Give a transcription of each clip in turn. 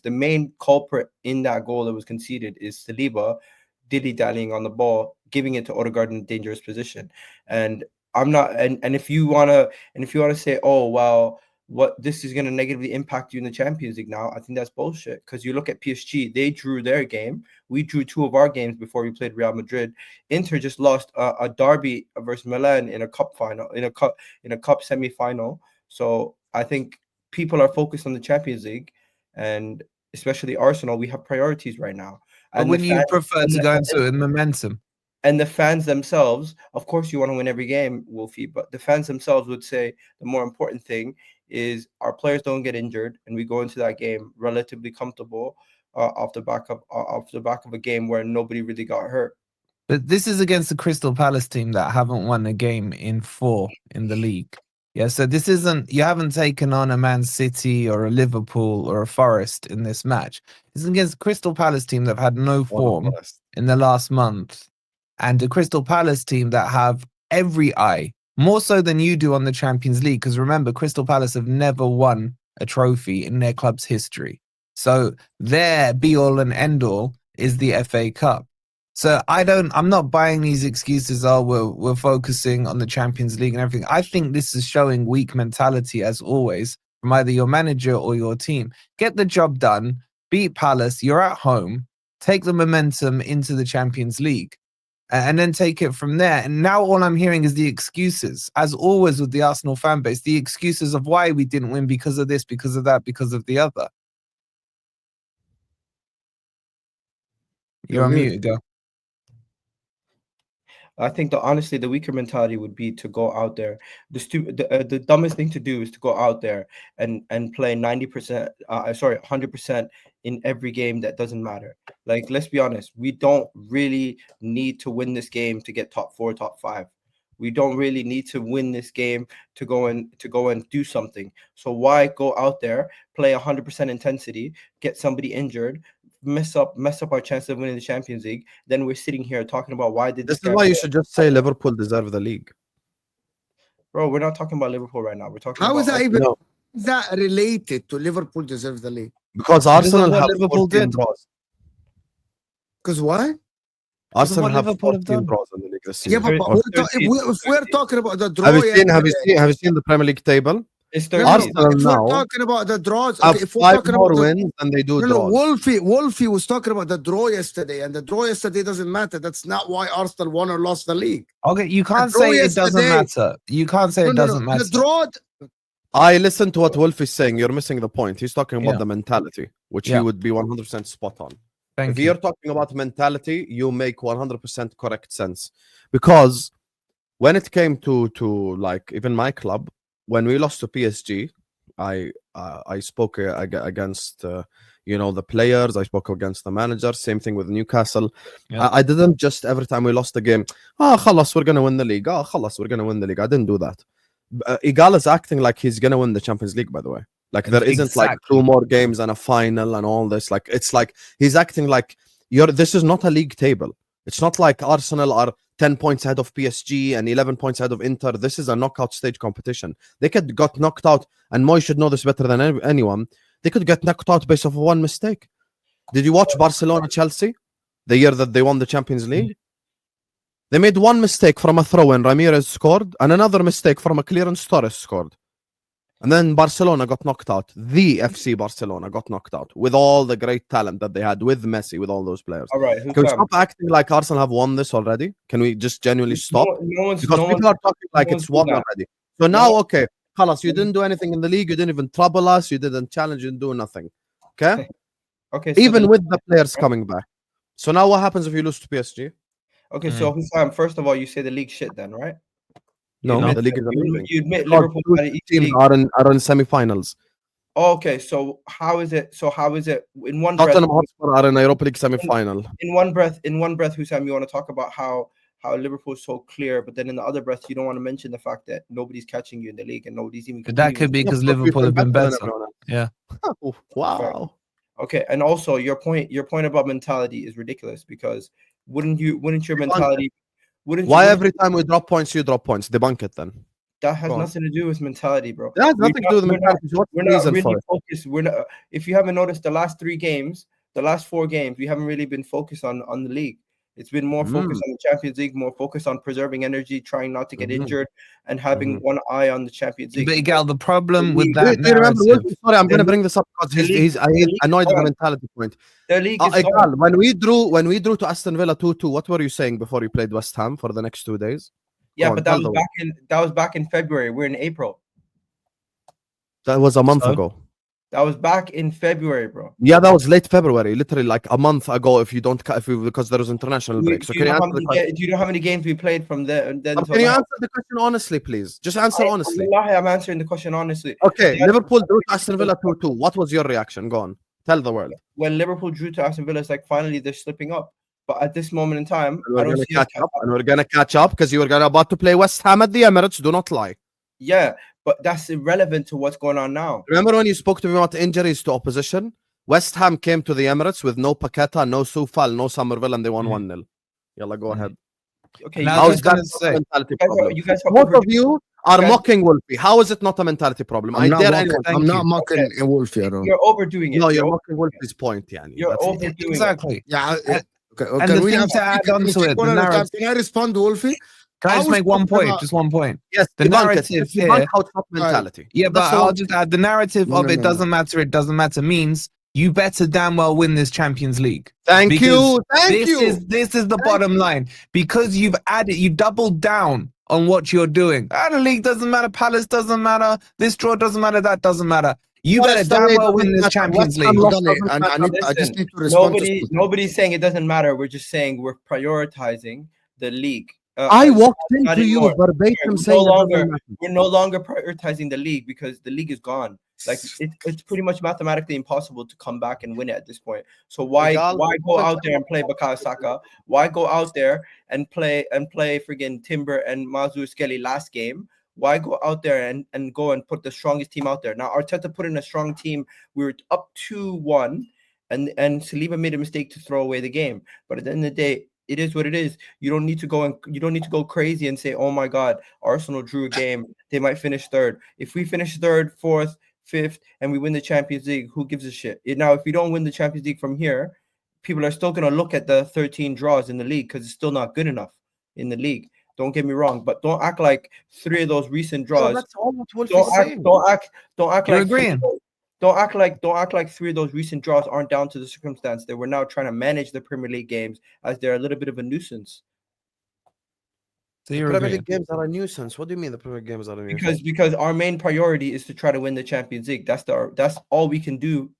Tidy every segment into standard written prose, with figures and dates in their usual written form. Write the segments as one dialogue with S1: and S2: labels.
S1: The main culprit in that goal that was conceded is Saliba dilly-dallying on the ball, giving it to Odegaard in a dangerous position. And I'm not and if you wanna say, oh well, what this is gonna negatively impact you in the Champions League now, I think that's bullshit. Because you look at PSG, they drew their game. We drew 2 of our games before we played Real Madrid. Inter just lost a derby versus Milan in a cup final, in a cup semi-final. So I think people are focused on the Champions League, and especially Arsenal. We have priorities right now.
S2: But
S1: And
S2: wouldn't you prefer to go into it in momentum?
S1: And the fans themselves, of course, you want to win every game, Wolfie, but the fans themselves would say the more important thing is our players don't get injured, and we go into that game relatively comfortable off the back of a game where nobody really got hurt.
S2: But this is against the Crystal Palace team that haven't won a game in 4 in the league. Yeah, so this isn't, you haven't taken on a Man City or a Liverpool or a Forest in this match. This is against the Crystal Palace team that have had no form in the last month, and the Crystal Palace team that have every eye, more so than you do on the Champions League, because remember, Crystal Palace have never won a trophy in their club's history. So their be-all and end-all is the FA Cup. So I'm not buying these excuses, we're focusing on the Champions League and everything. I think this is showing weak mentality, as always, from either your manager or your team. Get the job done, beat Palace, you're at home, take the momentum into the Champions League, and then take it from there. And now all I'm hearing is the excuses, as always with the Arsenal fan base, the excuses of why we didn't win, because of this, because of that, because of the other. You're on mute, go.
S1: I think honestly, the weaker mentality would be to go out there. The dumbest thing to do is to go out there and play 100% in every game that doesn't matter. Like, let's be honest, we don't really need to win this game to get top 4, top 5. We don't really need to win this game to go and do something. So why go out there, play 100% intensity, get somebody injured, mess up our chance of winning the Champions League? Then we're sitting here talking about why did
S3: this is why you should just say Liverpool deserve the league.
S1: Bro, we're not talking about Liverpool right now. We're talking
S4: how
S1: about
S4: is that even that related to Liverpool deserve the league?
S3: Because Arsenal have
S2: Liverpool did.
S4: Because why?
S3: Arsenal have 14 draws in the league this season.
S4: Yeah, but if we're talking about the draw,
S3: have you seen the Premier League table?
S4: Arsenal if we're talking about the draws,
S3: okay, if we're talking about wins than they do draws.
S4: Wolfie was talking about the draw yesterday, and the draw yesterday doesn't matter. That's not why Arsenal won or lost the league.
S2: Okay, you can't say it doesn't matter. You can't say it doesn't matter.
S4: The draw.
S3: I listen to what Wolf is saying. You're missing the point. He's talking about the mentality, which he would be 100% spot on. If you're talking about mentality, you make 100% correct sense. Because when it came to like even my club, when we lost to PSG, I spoke against the players. I spoke against the manager. Same thing with Newcastle. Yeah. I didn't just every time we lost the game, khalas, we're gonna win the league. Khalas, we're gonna win the league. I didn't do that. Egal is acting like he's gonna win the Champions League. By the way, like there isn't like 2 more games and a final and all this. Like it's like he's acting like this is not a league table. It's not like Arsenal are 10 points ahead of PSG and 11 points ahead of Inter. This is a knockout stage competition. They could got knocked out, and Moy should know this better than anyone. They could get knocked out based off of one mistake. Did you watch Barcelona-Chelsea the year that they won the Champions League? They made one mistake from a throw-in, Ramirez scored, and another mistake from a clearance, Torres scored. And then Barcelona got knocked out. The FC Barcelona got knocked out with all the great talent that they had, with Messi, with all those players.
S1: All right,
S3: can we stop acting like Arsenal have won this already? Can we just genuinely stop? Because people are talking like it's won already. So now, okay, Khalas, you didn't do anything in the league. You didn't even trouble us. You didn't challenge. You didn't do nothing. Okay?
S1: Okay.
S3: Even with the players coming back. So now what happens if you lose to PSG?
S1: Okay, so Husam, first of all, you say the league shit then, right?
S3: No, the league is amazing.
S1: You admit Liverpool
S3: teams are in semi-finals.
S1: Okay, so how is it? In one breath?
S3: Tottenham Hotspur are in Europa League semi-final.
S1: In one breath, Husam, you want to talk about how Liverpool is so clear, but then in the other breath, you don't want to mention the fact that nobody's catching you in the league and nobody's even.
S2: That could be because Liverpool have been better. Yeah.
S3: Wow.
S1: Okay, and also your point about mentality is ridiculous, because wouldn't your mentality?
S3: Why every time we drop points, you drop points? Debunk it then.
S1: That has nothing to do with mentality, bro.
S3: That has nothing to do with mentality. What's the reason
S1: really
S3: for it?
S1: focused. We're not. If you haven't noticed, the last 4 games, we haven't really been focused on the league. It's been more focused on the Champions League, more focused on preserving energy, trying not to get injured, and having one eye on the Champions League.
S2: But Egal, the problem with
S3: Do
S2: that
S3: you remember?
S2: narrative.
S3: Sorry, I'm going to bring this up because he's annoyed at the mentality point.
S1: The league is
S3: Egal, when we drew to Aston Villa 2-2, what were you saying before you played West Ham for the next 2 days?
S1: Yeah, but that was back in February. We're in April.
S3: That was a month ago.
S1: That was back in February, bro.
S3: Yeah, that was late February, literally like a month ago. Because there was international break. So
S1: do you know how many games we played from then?
S3: Can you answer the question honestly, please? Just answer honestly.
S1: I'm answering the question honestly.
S3: Okay, Liverpool drew to Aston Villa 2-2. What was your reaction? Go on, tell the world.
S1: When Liverpool drew to Aston Villa, it's like finally they're slipping up. But at this moment in time,
S3: we're gonna catch up because you were about to play West Ham at the Emirates. Do not lie.
S1: Yeah, but that's irrelevant to what's going on now.
S3: Remember when you spoke to me about injuries to opposition? West Ham came to the Emirates with no Paqueta, no Soufal, no Somerville, and they won 1-0. Yalla, go ahead.
S1: Okay,
S3: how is that a mentality problem? Both of you are mocking Wolfie. How is it not a mentality problem?
S4: I'm not mocking Wolfie.
S1: You're overdoing it.
S3: No, you're mocking Wolfie's point.
S1: You're overdoing it.
S2: Exactly.
S4: Yeah.
S2: Okay. And we have to add on to it.
S4: Can I respond to Wolfie?
S2: Can I just make one point? Just one point.
S3: Yes,
S2: the narrative here.
S3: How it's not mentality.
S2: Yeah, but I'll just add the narrative of it doesn't matter. It doesn't matter means you better damn well win this Champions League.
S3: Thank you.
S2: This is the bottom line because you doubled down on what you're doing. The league doesn't matter. Palace doesn't matter. This draw doesn't matter. That doesn't matter. You better damn well win this Champions League.
S4: I just need to respond.
S1: Nobody's saying it doesn't matter. We're just saying we're prioritizing the league.
S3: I walked into you verbatim saying
S1: we're no longer prioritizing the league because the league is gone. Like it's pretty much mathematically impossible to come back and win it at this point. So why go out there and play Bukayo Saka? Why go out there and play friggin' Timber and Mazu Skelly last game? Why go out there and go and put the strongest team out there? Now Arteta put in a strong team. We were up 2-1, and Saliba made a mistake to throw away the game. But at the end of the day, it is what it is. You don't need to go crazy and say, "Oh my God, Arsenal drew a game. They might finish third." If we finish third, fourth, fifth, and we win the Champions League, who gives a shit? Now, if we don't win the Champions League from here, people are still gonna look at the 13 draws in the league because it's still not good enough in the league. Don't get me wrong, but don't act like 3 of those recent draws.
S3: That's all what Wolf is saying.
S1: Don't act
S2: You're
S1: like
S2: agreeing.
S1: Don't act like 3 of those recent draws aren't down to the circumstance that we're now trying to manage the Premier League games as they're a little bit of a nuisance.
S2: So
S3: the Premier League games are a nuisance. What do you mean the Premier League games are a nuisance?
S1: Because our main priority is to try to win the Champions League. That's all we can do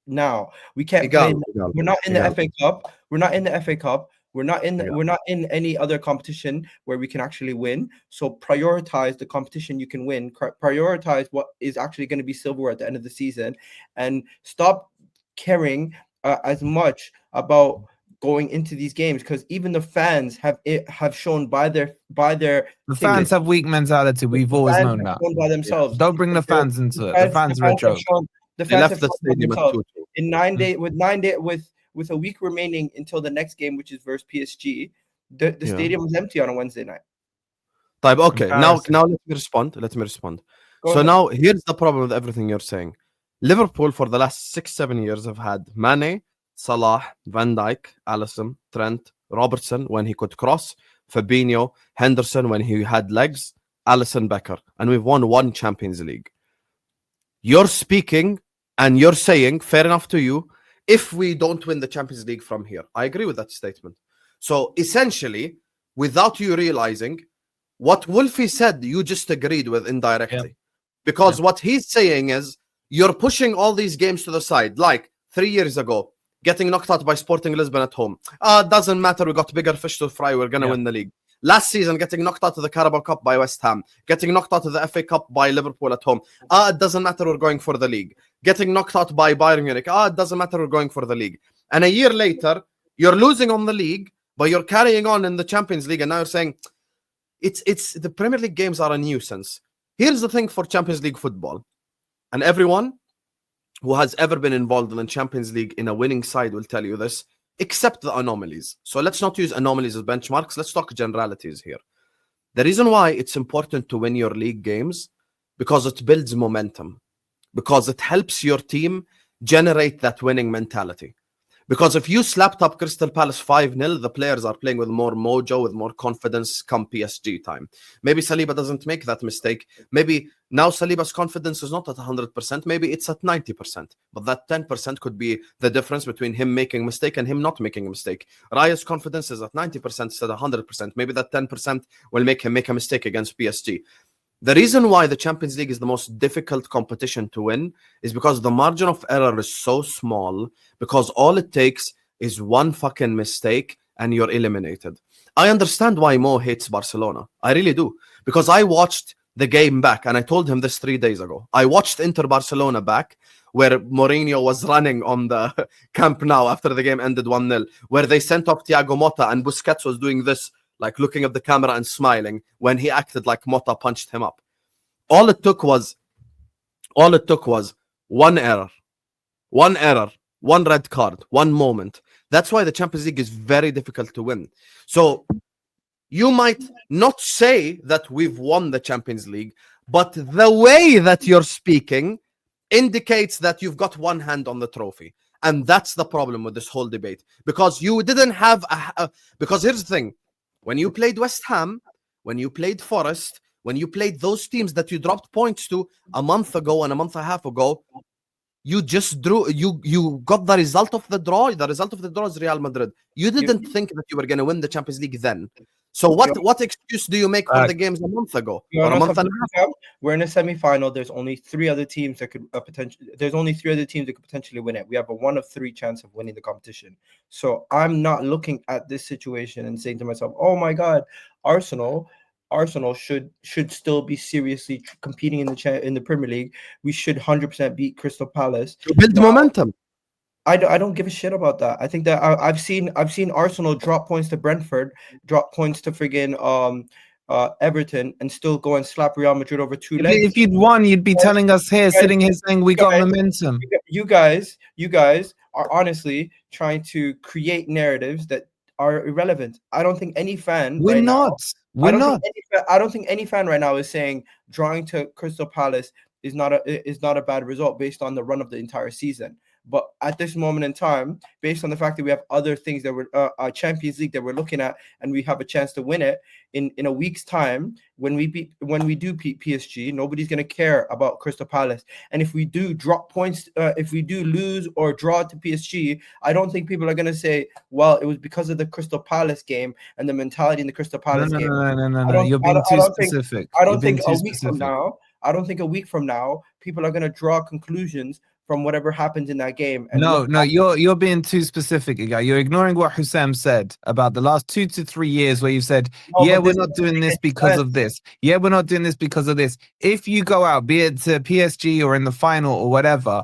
S1: now. We can't play. We're not in the FA Cup. We're not in the FA Cup. We're not in any other competition where we can actually win. So prioritize the competition you can win. Prioritize what is actually going to be silverware at the end of the season, and stop caring as much about going into these games because even the fans have shown by their
S2: fans have weak mentality. We've always known that.
S1: By themselves.
S2: Don't bring the fans into it. The fans are a joke.
S1: The fans left the stadium in 9 days with a week remaining until the next game, which is versus PSG. The stadium was empty on a Wednesday night.
S3: Okay, now let me respond. Now here's the problem with everything you're saying. Liverpool for the last 6-7 years have had Mane, Salah, Van Dijk, Alisson, Trent, Robertson when he could cross, Fabinho, Henderson when he had legs, Alisson, Becker, and we've won 1 Champions League. You're speaking and you're saying, fair enough to you, if we don't win the Champions League from here. I agree with that statement. So essentially, without you realizing, what Wolfie said, you just agreed with indirectly. Because what he's saying is, you're pushing all these games to the side. Like 3 years ago, getting knocked out by Sporting Lisbon at home. Doesn't matter, we got bigger fish to fry, we're going to win the league. Last season, getting knocked out of the Carabao Cup by West Ham. Getting knocked out of the FA Cup by Liverpool at home. It doesn't matter, we're going for the league. Getting knocked out by Bayern Munich. It doesn't matter, we're going for the league. And a year later, you're losing on the league, but you're carrying on in the Champions League. And now you're saying, it's the Premier League games are a nuisance. Here's the thing for Champions League football. And everyone who has ever been involved in the Champions League in a winning side will tell you this, except the anomalies. So let's not use anomalies as benchmarks. Let's talk generalities here. The reason why it's important to win your league games, because it builds momentum, because it helps your team generate that winning mentality. Because if you slapped up Crystal Palace 5-0, the players are playing with more mojo, with more confidence come PSG time. Maybe Saliba doesn't make that mistake. Maybe now Saliba's confidence is not at 100%. Maybe it's at 90%. But that 10% could be the difference between him making a mistake and him not making a mistake. Raya's confidence is at 90% instead of 100%. Maybe that 10% will make him make a mistake against PSG. The reason why the Champions League is the most difficult competition to win is because the margin of error is so small, because all it takes is one fucking mistake and you're eliminated. I understand why Mo hates Barcelona. I really do. Because I watched the game back, and I told him this 3 days ago. I watched Inter Barcelona back, where Mourinho was running on the Camp Nou after the game ended 1-0, where they sent off Thiago Motta and Busquets was doing this, like looking at the camera and smiling when he acted like Motta punched him up. All it took was one error, one red card, one moment. That's why the Champions League is very difficult to win. So you might not say that we've won the Champions League, but the way that you're speaking indicates that you've got one hand on the trophy. And that's the problem with this whole debate. Because you didn't have because here's the thing. When you played West Ham, when you played Forest, when you played those teams that you dropped points to a month ago and a month and a half ago, you just drew. You got the result of the draw. The result of the draw is Real Madrid. You didn't think that you were going to win the Champions League then. So what excuse do you make for the games a month ago or a month and a half?
S1: We're in a semi-final. There's only 3 other teams that could There's only 3 other teams that could potentially win it. We have a 1 of 3 chance of winning the competition. So I'm not looking at this situation and saying to myself, "Oh my God, Arsenal should still be seriously competing in the Premier League. We should 100% beat Crystal Palace
S3: to build momentum."
S1: I don't give a shit about that. I think that I've seen Arsenal drop points to Brentford, drop points to friggin' Everton, and still go and slap Real Madrid over 2 legs.
S2: If you'd won, you'd be telling us here, sitting here saying we got momentum.
S1: You guys are honestly trying to create narratives that are irrelevant. I don't think any fan
S2: I
S1: don't think any fan right now is saying drawing to Crystal Palace is not a bad result based on the run of the entire season. But at this moment in time, based on the fact that we have other things that we're Champions League that we're looking at, and we have a chance to win it in a week's time, when we do beat PSG, nobody's going to care about Crystal Palace. And if we do drop points, if we do lose or draw to PSG, I don't think people are going to say, well, it was because of the Crystal Palace game and the mentality in the Crystal Palace game.
S2: No. You're being too specific.
S1: I don't think a week from now, people are going to draw conclusions from whatever happens in that game. And
S2: you're being too specific, Egal. You're ignoring what Husam said about the last 2 to 3 years where you said, we're not doing this because of this. Yeah, we're not doing this because of this. If you go out, be it to PSG or in the final or whatever,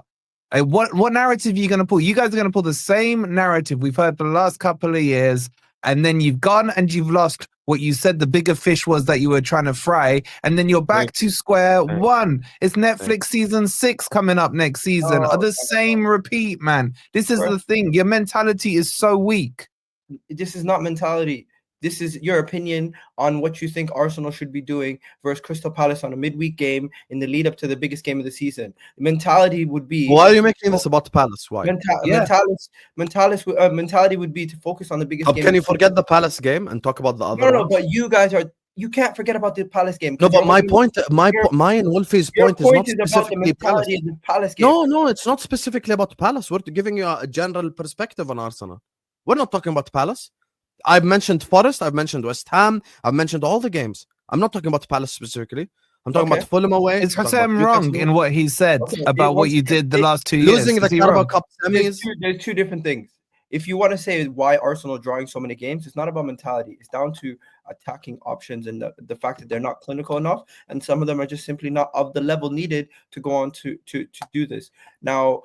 S2: what narrative are you going to pull? You guys are going to pull the same narrative we've heard for the last couple of years, and then you've gone and you've lost what you said the bigger fish was that you were trying to fry, and then you're back to square one. It's Netflix season 6 coming up next season. The same repeat, man. This is the thing. Your mentality is so weak.
S1: This is not mentality. This is your opinion on what you think Arsenal should be doing versus Crystal Palace on a midweek game in the lead up to the biggest game of the season. The mentality would be...
S3: Why are you making this about Palace? Why?
S1: Mentality would be to focus on the biggest game.
S3: Can you forget the Palace game and talk about the other
S1: No, but you guys are... You can't forget about the Palace game.
S3: No, but my and Wolfie's point is not specifically Palace. No, it's not specifically about Palace. We're giving you a general perspective on Arsenal. We're not talking about Palace. I've mentioned Forest, I've mentioned West Ham, I've mentioned all the games. I'm not talking about Palace specifically. I'm talking about Fulham away.
S2: Is Husam wrong in what he said about what you did the last 2 years?
S3: Losing the Carabao Cup semis.
S1: There's 2 different things. If you want to say why Arsenal drawing so many games, it's not about mentality. It's down to attacking options and the fact that they're not clinical enough, and some of them are just simply not of the level needed to go on to do this. Now,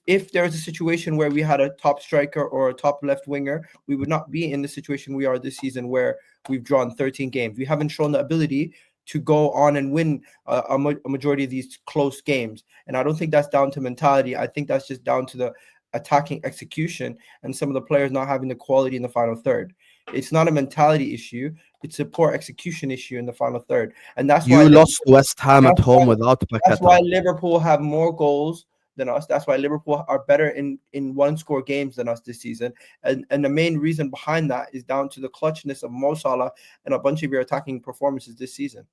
S1: if there was a situation where we had a top striker or a top left winger, we would not be in the situation we are this season where we've drawn 13 games. We haven't shown the ability to go on and win a majority of these close games. And I don't think that's down to mentality. I think that's just down to the attacking execution and some of the players not having the quality in the final third. It's not a mentality issue. It's a poor execution issue in the final third, and that's
S3: you
S1: why
S3: lost West Ham at home without
S1: that's why
S3: Paqueta.
S1: Liverpool have more goals than us. That's why Liverpool are better in one-score games than us this season. And the main reason behind that is down to the clutchness of Mo Salah and a bunch of your attacking performances this season.